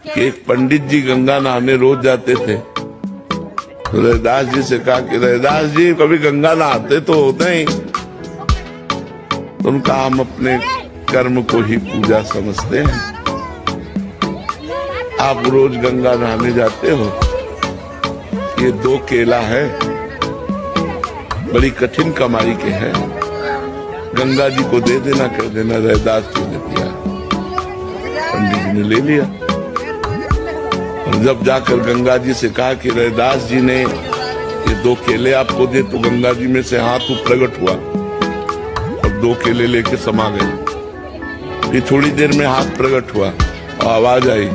कि एक पंडित जी गंगा नहाने रोज जाते थे। तो रैदास जी से कहा कि रैदास जी कभी गंगा नहाते तो होते ही। तो उनका हम अपने कर्म को ही पूजा समझते हैं। आप रोज गंगा नहाने जाते हो, ये 2 केला है, बड़ी कठिन कमाई के हैं, गंगा जी को दे देना, कर देना। रैदास जी ने दिया, पंडित जी ने ले लिया। और जब जाकर गंगा जी से कहा कि रैदास जी ने ये 2 केले आपको दे, तो गंगा जी में से हाथ प्रकट हुआ और 2 केले लेके समा गए। फिर थोड़ी देर में हाथ प्रकट हुआ और आवाज आई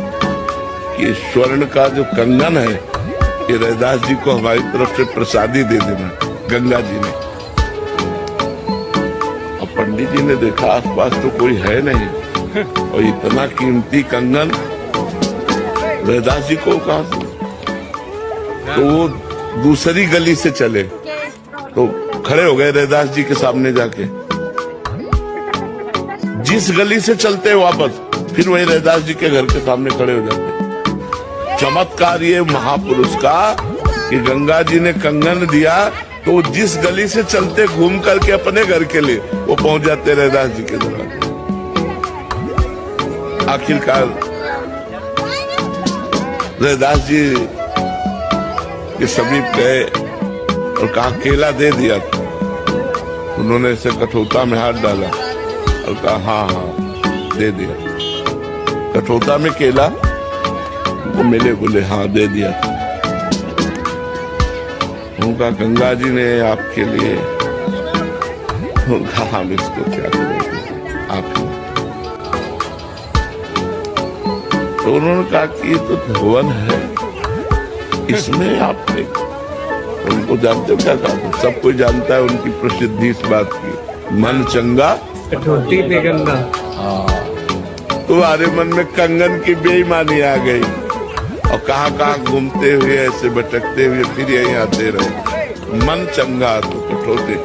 कि स्वर्ण का जो कंगन है ये रैदास जी को हमारी तरफ से प्रसादी दे देना, गंगा जी ने। और पंडित जी ने देखा आसपास तो कोई है नहीं, और इतना कीमती कंगन रैदास जी को कहा से? तो वो दूसरी गली से चले, तो खड़े हो गए रैदास जी के सामने जाके। जिस गली से चलते वापस, फिर वही रैदास जी के घर के सामने खड़े हो जाते। चमत्कार ये महापुरुष का कि गंगा जी ने कंगन दिया तो जिस गली से चलते घूम करके अपने घर के लिए वो पहुंच जाते रैदास जी के दरबार। आखिरकार रैदास जी के समीप गए और कहा केला दे दिया। उन्होंने इसे कठौता में हाथ डाला और कहा हाँ हाँ दे दिया। कठौता में केला वो मिले, बोले हाँ दे दिया। उनका गंगा जी ने आपके लिए, उनका हम इसको क्या करेंगे आप। तो उन्होंने कहा कि ये तो भवन है, इसमें आपने, उनको जानते हो क्या कहा? सब कोई जानता है उनकी प्रसिद्धि इस बात की, मन चंगा कठौती पे गंगा। हाँ, तुम्हारे मन में कंगन की बेईमानी आ गई और कहाँ घूमते हुए ऐसे भटकते हुए फिर यहीं आते रहे। मन चंगा तो कठौती।